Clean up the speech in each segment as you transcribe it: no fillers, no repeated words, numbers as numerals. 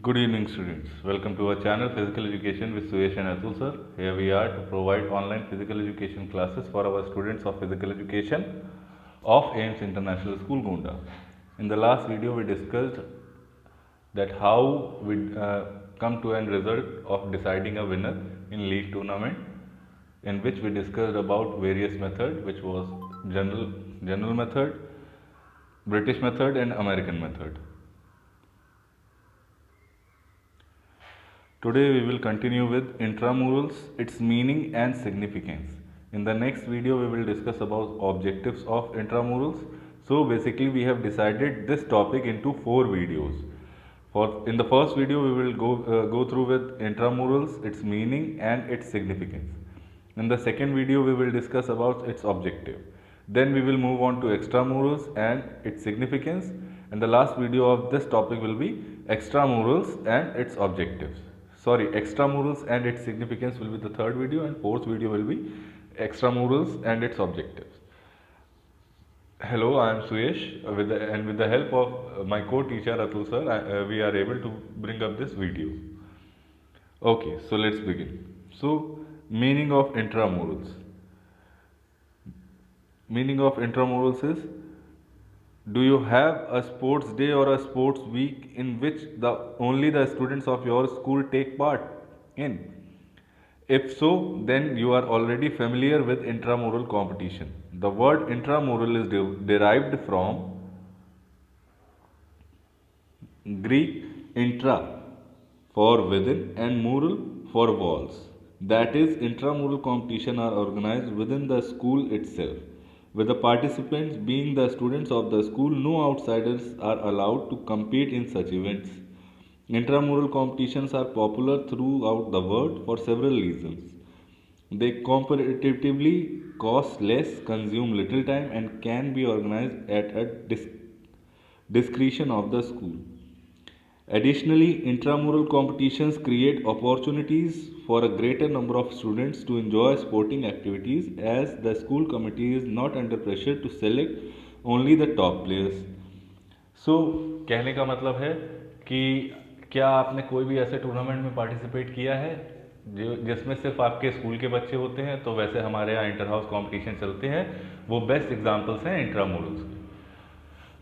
Good evening, students. Welcome to our channel Physical Education with Suyesh and Atul sir. Here we are to provide online physical education classes for our students of physical education of AIMS International School, Gonda. In the last video, we discussed that how we come to an result of deciding a winner in league tournament, in which we discussed about various methods, which was general method, British method, and American method. Today we will continue with intramurals, its meaning and significance. In the next video we will discuss about objectives of intramurals. So basically we have decided this topic into 4 videos. In the first video we will go through with intramurals, its meaning and its significance. In the second video we will discuss about its objective. Then we will move on to extramurals and its significance. And the last video of this topic will be extramurals and its objectives. Extramurals and its significance will be the third video, and fourth video will be extramurals and its objectives. Hello, I am Suyesh, with the help of my co-teacher Atul sir, we are able to bring up this video. Okay, so let's begin. So, meaning of intramurals. Meaning of intramurals is: do you have a sports day or a sports week in which only the students of your school take part in? If so, then you are already familiar with intramural competition. The word intramural is derived from Greek intra for within and mural for walls. That is, intramural competition are organized within the school itself. With the participants being the students of the school, no outsiders are allowed to compete in such events. Intramural competitions are popular throughout the world for several reasons. They comparatively cost less, consume little time, and can be organized at a discretion of the school. Additionally, intramural competitions create opportunities for a greater number of students to enjoy sporting activities, as the school committee is not under pressure to select only the top players. कहने का मतलब है कि क्या आपने कोई भी ऐसे टूर्नामेंट में पार्टिसिपेट किया है जिसमें सिर्फ आपके स्कूल के बच्चे होते हैं? तो वैसे हमारे यहाँ इंटर हाउस कॉम्पिटिशन चलते हैं, वो बेस्ट एग्जाम्पल्स हैं इंट्रामुरल्स के।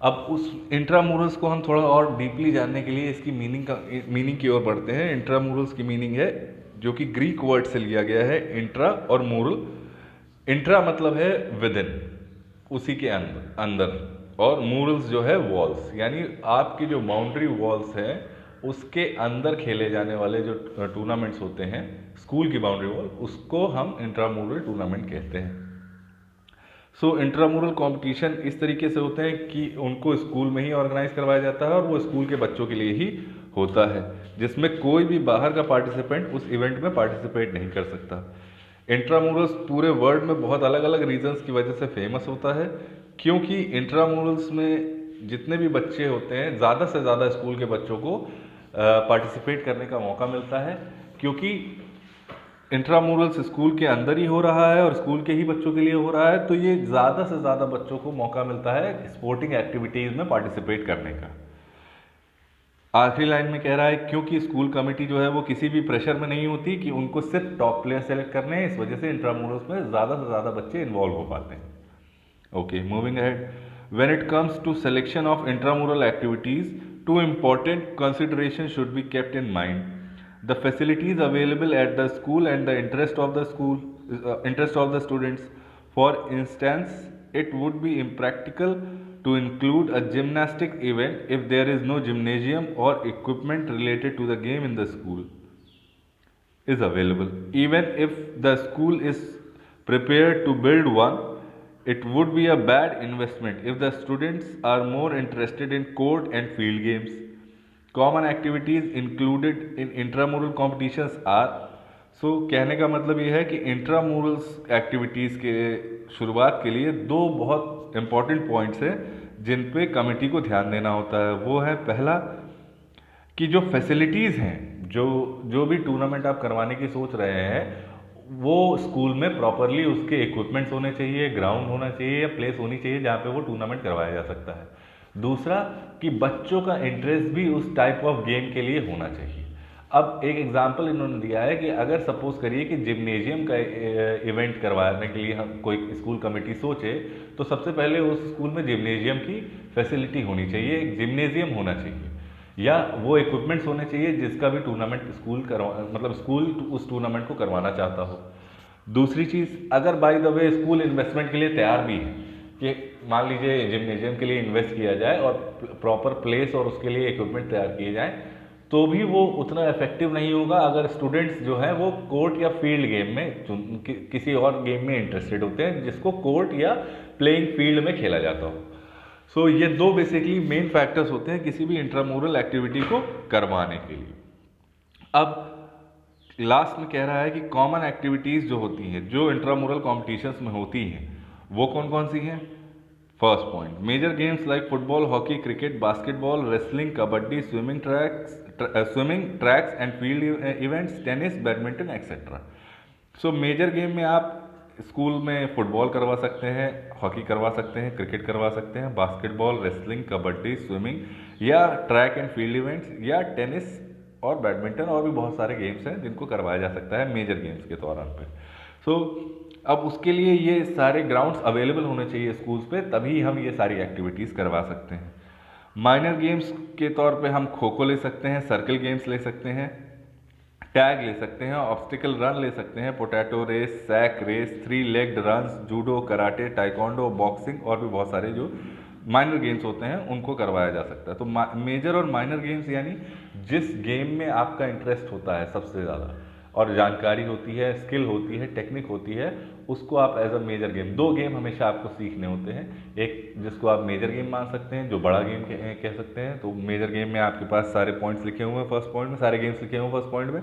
अब उस इंट्रामुरल्स को हम थोड़ा और डीपली जानने के लिए इसकी मीनिंग की ओर बढ़ते हैं। इंट्रामुरल्स की मीनिंग है, जो कि ग्रीक वर्ड से लिया गया है, इंट्रा और मूरल। इंट्रा मतलब है विदिन, उसी के अंदर, और मूरल्स जो है वॉल्स, यानी आपकी जो बाउंड्री वॉल्स हैं उसके अंदर खेले जाने वाले जो टूर्नामेंट्स होते हैं, स्कूल की बाउंड्री वॉल, उसको हम इंट्रामुरल टूर्नामेंट कहते हैं। इंट्रामुरल कंपटीशन इस तरीके से होते हैं कि उनको स्कूल में ही ऑर्गेनाइज करवाया जाता है और वो स्कूल के बच्चों के लिए ही होता है, जिसमें कोई भी बाहर का पार्टिसिपेंट उस इवेंट में पार्टिसिपेट नहीं कर सकता। इंट्रामुरल्स पूरे वर्ल्ड में बहुत अलग अलग रीजंस की वजह से फेमस होता है, क्योंकि इंट्रामुरल्स में जितने भी बच्चे होते हैं, ज़्यादा से ज़्यादा स्कूल के बच्चों को पार्टिसिपेट करने का मौका मिलता है, क्योंकि इंट्रामुरल्स स्कूल के अंदर ही हो रहा है और स्कूल के ही बच्चों के लिए हो रहा है, तो ये ज़्यादा से ज़्यादा बच्चों को मौका मिलता है स्पोर्टिंग एक्टिविटीज़ में पार्टिसिपेट करने का। आखिरी लाइन में कह रहा है, क्योंकि स्कूल कमेटी जो है वो किसी भी प्रेशर में नहीं होती कि उनको सिर्फ टॉप प्लेयर सेलेक्ट करने हैं, इस वजह से इंट्रामुरल्स में ज़्यादा से ज़्यादा बच्चे इन्वॉल्व हो पाते हैं। Okay, moving ahead. When it comes to selection of intramural activities, two important considerations should be kept in mind: the facilities available at the school and the interest of the students. For instance, it would be impractical to include a gymnastic event if there is no gymnasium or equipment related to the game in the school is available. Even if the school is prepared to build one, it would be a bad investment if the students are more interested in court and field games. Common activities included in intramural competitions are, कहने का मतलब ये है कि इंट्रामुरल्स activities के शुरुआत के लिए 2 बहुत इंपॉर्टेंट पॉइंट्स हैं जिन पे कमेटी को ध्यान देना होता है। वो है, पहला, कि जो फैसिलिटीज़ हैं, जो भी टूर्नामेंट आप करवाने की सोच रहे हैं, वो स्कूल में प्रॉपरली उसके इक्विपमेंट्स होने चाहिए, ग्राउंड होना चाहिए या प्लेस होनी चाहिए जहाँ पे वो टूर्नामेंट करवाया जा सकता है। दूसरा कि बच्चों का इंटरेस्ट भी उस टाइप ऑफ गेम के लिए होना चाहिए। अब एक एग्जांपल इन्होंने दिया है कि अगर सपोज करिए कि जिम्नेजियम का इवेंट करवाने के लिए हम कोई स्कूल कमेटी सोचे, तो सबसे पहले उस स्कूल में जिम्नेजियम की फैसिलिटी होनी चाहिए, एक जिम्नेजियम होना चाहिए, या वो इक्विपमेंट्स होने चाहिए जिसका भी टूर्नामेंट स्कूल मतलब स्कूल उस टूर्नामेंट को करवाना चाहता हो। दूसरी चीज़, अगर by the way school investment के लिए तैयार भी है कि मान लीजिए जिम्नेजियम के लिए इन्वेस्ट किया जाए और प्रॉपर प्लेस और उसके लिए इक्विपमेंट तैयार किए जाएं, तो भी वो उतना इफेक्टिव नहीं होगा अगर स्टूडेंट्स जो हैं वो कोर्ट या फील्ड गेम में किसी और गेम में इंटरेस्टेड होते हैं जिसको कोर्ट या प्लेइंग फील्ड में खेला जाता हो। सो ये दो बेसिकली मेन फैक्टर्स होते हैं किसी भी इंट्रामुरल एक्टिविटी को करवाने के लिए। अब लास्ट में कह रहा है कि कॉमन एक्टिविटीज़ जो होती हैं जो इंट्रामुरल कॉम्पिटिशन्स में होती हैं वो कौन कौन सी हैं। First point, major games like football, hockey, cricket, basketball, wrestling, kabaddi, swimming tracks and field events, tennis, badminton etcetera. So major game में आप स्कूल में फुटबॉल करवा सकते हैं, हॉकी करवा सकते हैं, क्रिकेट करवा सकते हैं, बास्केटबॉल, रेसलिंग, कबड्डी, स्विमिंग या ट्रैक एंड फील्ड इवेंट्स या टेनिस और बैडमिंटन, और भी बहुत सारे गेम्स हैं जिनको करवाया जा सकता है मेजर गेम्स के दौरान पे। सो अब उसके लिए ये सारे ग्राउंड्स अवेलेबल होने चाहिए स्कूल्स पे, तभी हम ये सारी एक्टिविटीज़ करवा सकते हैं। माइनर गेम्स के तौर पे हम खो खो ले सकते हैं, सर्कल गेम्स ले सकते हैं, टैग ले सकते हैं, ऑब्स्टिकल रन ले सकते हैं, potato race, sack race, 3 legged runs, judo, karate, taekwondo, boxing और भी बहुत सारे जो माइनर गेम्स होते हैं उनको करवाया जा सकता है। तो मेजर और माइनर गेम्स यानी जिस गेम में आपका इंटरेस्ट होता है सबसे ज़्यादा और जानकारी होती है, स्किल होती है, टेक्निक होती है, उसको आप एज अ मेजर गेम, दो गेम हमेशा आपको सीखने होते हैं, एक जिसको आप मेजर गेम मान सकते हैं जो बड़ा गेम कह सकते हैं। तो मेजर गेम में आपके पास सारे पॉइंट्स लिखे हुए हैं फर्स्ट पॉइंट में, सारे गेम्स लिखे हुए हैं फर्स्ट पॉइंट में।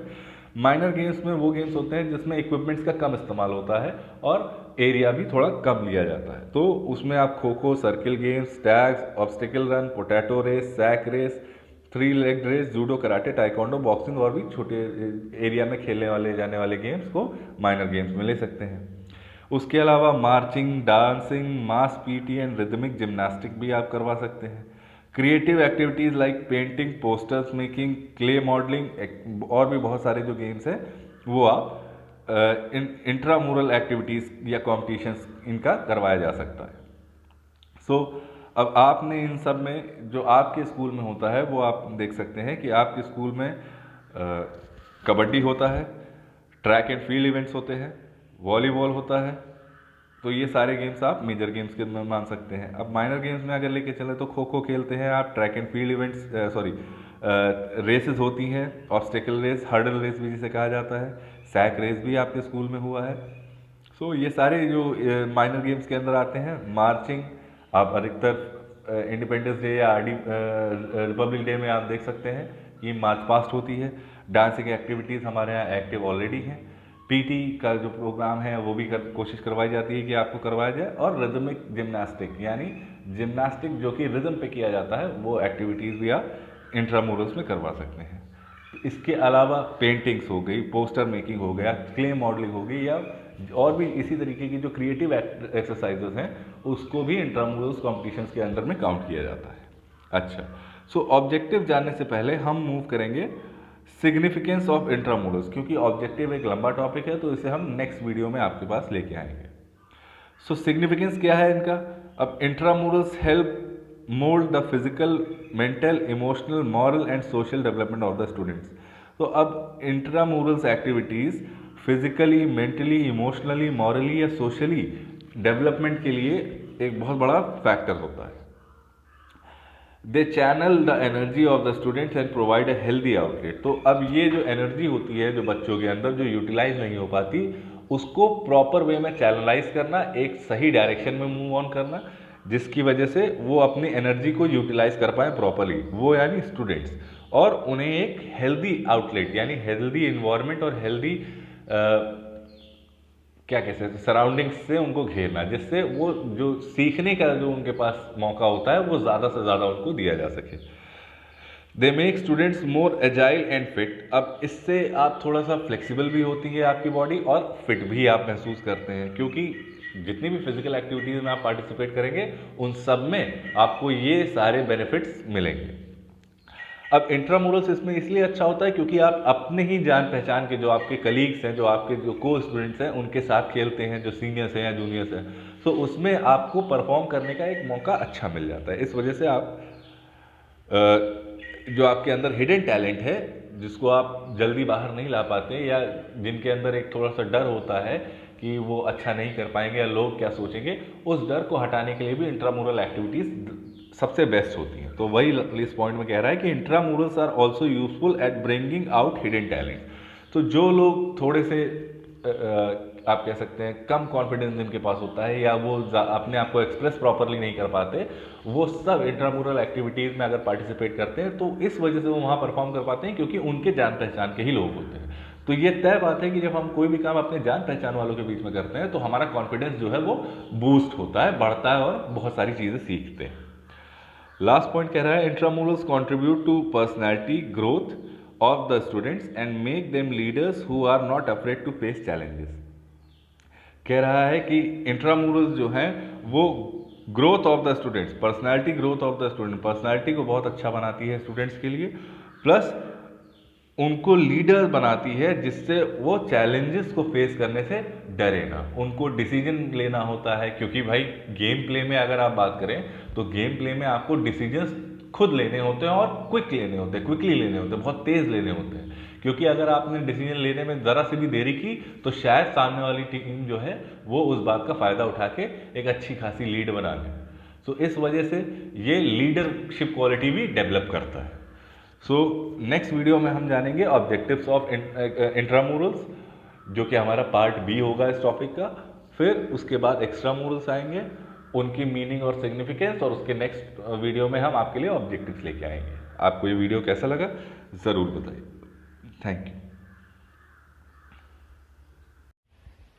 माइनर गेम्स में वो गेम्स होते हैं जिसमें इक्विपमेंट्स का कम इस्तेमाल होता है और एरिया भी थोड़ा कम लिया जाता है। तो उसमें आप kho kho, circle games, tags, obstacle run, potato race, sack race, 3 leg race, judo, karate, taekwondo, boxing और भी छोटे एरिया में खेलने वाले जाने वाले गेम्स को माइनर गेम्स में ले सकते हैं। उसके अलावा marching, dancing, mass PT and rhythmic gymnastic भी आप करवा सकते हैं। Creative activities like painting, posters making, clay modelling और भी बहुत सारे जो गेम्स हैं वो आप इंट्रामुरल एक्टिविटीज़ या कॉम्पिटिशन्स इनका करवाया जा सकता है। सो अब आपने इन सब में जो आपके स्कूल में होता है वो आप देख सकते हैं कि आपके स्कूल में कबड्डी होता है, ट्रैक एंड फील्ड इवेंट्स होते हैं, वॉलीबॉल होता है। तो ये सारे गेम्स आप मेजर गेम्स के में मान सकते हैं। अब माइनर गेम्स में अगर लेके चले तो खो खो खेलते हैं आप, track and field events races होती हैं, ऑब्स्टिकल रेस, हर्डल रेस भी जिसे कहा जाता है, सैक रेस भी आपके स्कूल में हुआ है। सो ये सारे जो माइनर गेम्स के अंदर आते हैं। मार्चिंग आप अधिकतर इंडिपेंडेंस डे या रिपब्लिक डे में आप देख सकते हैं कि मार्च पास्ट होती है। डांसिंग एक्टिविटीज़ हमारे यहाँ एक्टिव ऑलरेडी हैं। पीटी का जो प्रोग्राम है वो भी कोशिश करवाई जाती है कि आपको करवाया जाए। और रिदमिक जिम्नास्टिक यानी जिम्नास्टिक जो कि रिदम पे किया जाता है वो एक्टिविटीज़ भी आप इंट्रामुरल्स में करवा सकते हैं। इसके अलावा पेंटिंग्स हो गई, पोस्टर मेकिंग हो गया, क्ले मॉडलिंग हो गई या और भी इसी तरीके की जो क्रिएटिव एक्सरसाइजेस हैं उसको भी इंट्रामुरल्स कॉम्पिटिशन्स के अंडर में काउंट किया जाता है। अच्छा, सो ऑब्जेक्टिव जानने से पहले हम मूव करेंगे सिग्निफिकेंस ऑफ इंट्रामुरल्स, क्योंकि ऑब्जेक्टिव एक लंबा टॉपिक है तो इसे हम नेक्स्ट वीडियो में आपके पास लेके आएंगे। सो सिग्निफिकेंस क्या है इनका। अब intramurals help mold the physical, mental, emotional, moral and social development of the students. तो अब intramurals activities physically, mentally, emotionally, morally या सोशली डेवलपमेंट के लिए एक बहुत बड़ा फैक्टर होता है। They channel the energy of the students and provide a healthy outlet. तो अब ये जो एनर्जी होती है जो बच्चों के अंदर जो यूटिलाइज नहीं हो पाती उसको प्रॉपर वे में चैनलाइज करना, एक सही डायरेक्शन में मूव ऑन करना, जिसकी वजह से वो अपनी एनर्जी को यूटिलाइज कर पाए प्रॉपरली, वो यानी स्टूडेंट्स, और उन्हें एक हेल्दी आउटलेट यानी हेल्दी इन्वायरमेंट और हेल्दी क्या कह सकते सराउंडिंग्स से उनको घेरना, जिससे वो जो सीखने का जो उनके पास मौका होता है वो ज़्यादा से ज़्यादा उनको दिया जा सके। They make students more agile and fit. अब इससे आप थोड़ा सा फ्लेक्सिबल भी होती है आपकी बॉडी और फिट भी आप महसूस करते हैं, क्योंकि जितनी भी फिजिकल एक्टिविटीज में आप पार्टिसिपेट करेंगे उन सब में आपको ये सारे बेनिफिट्स मिलेंगे। अब इंट्रामुरल्स इसमें इसलिए अच्छा होता है क्योंकि आप अपने ही जान पहचान के जो आपके कलीग्स हैं, जो आपके जो को स्टूडेंट्स हैं, उनके साथ खेलते हैं, जो सीनियर्स हैं या जूनियर्स हैं, तो उसमें आपको परफॉर्म करने का एक मौका अच्छा मिल जाता है। इस वजह से आप जो आपके अंदर हिडन टैलेंट है, जिसको आप जल्दी बाहर नहीं ला पाते, या जिनके अंदर एक थोड़ा सा डर होता है कि वो अच्छा नहीं कर पाएंगे या लोग क्या सोचेंगे, उस डर को हटाने के लिए भी इंट्रामुरल एक्टिविटीज़ सबसे बेस्ट होती हैं। तो वही इस पॉइंट में कह रहा है कि intramurals are also useful at bringing out hidden talent. तो जो लोग थोड़े से आप कह सकते हैं कम कॉन्फिडेंस जिनके पास होता है, या वो अपने आप को एक्सप्रेस प्रॉपरली नहीं कर पाते, वो सब इंट्रामुरल एक्टिविटीज़ में अगर पार्टिसिपेट करते हैं तो इस वजह से वो वहाँ परफॉर्म कर पाते हैं, क्योंकि उनके जान पहचान के ही लोग होते हैं। तो ये तय बात है कि जब हम कोई भी काम अपने जान पहचान वालों के बीच में करते हैं तो हमारा कॉन्फिडेंस जो है वो बूस्ट होता है, बढ़ता है और बहुत सारी चीज़ें सीखते हैं। लास्ट पॉइंट कह रहा है intramurals contribute to personality growth of the students and make them leaders who are not afraid to face challenges. कह रहा है कि इंट्रामुरल्स जो है वो growth of the students, personality growth of the student, personality को बहुत अच्छा बनाती है स्टूडेंट्स के लिए, प्लस उनको लीडर बनाती है जिससे वो चैलेंजेस को फेस करने से डरे ना। उनको डिसीजन लेना होता है, क्योंकि भाई गेम प्ले में अगर आप बात करें तो गेम प्ले में आपको डिसीजंस खुद लेने होते हैं और क्विकली लेने होते हैं, बहुत तेज लेने होते हैं। क्योंकि अगर आपने डिसीजन लेने में ज़रा सी भी देरी की तो शायद सामने वाली टीम जो है वो उस बात का फ़ायदा उठा के एक अच्छी खासी लीड बना ले। सो इस वजह से ये लीडरशिप क्वालिटी भी डेवलप करता है। सो नेक्स्ट वीडियो में हम जानेंगे ऑब्जेक्टिव्स ऑफ इंट्रामुरल्स, जो कि हमारा पार्ट बी होगा इस टॉपिक का। फिर उसके बाद एक्स्ट्रामुरल्स आएंगे, उनकी मीनिंग और सिग्निफिकेंस, और उसके नेक्स्ट वीडियो में हम आपके लिए ऑब्जेक्टिव्स लेके आएंगे। आपको ये वीडियो कैसा लगा ज़रूर बताइए। Thank you.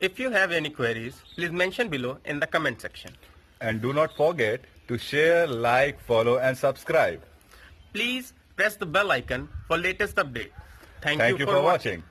If you have any queries, please mention below in the comment section. And do not forget to share, like, follow and subscribe. Please press the bell icon for latest update. Thank Thank you you for for watching.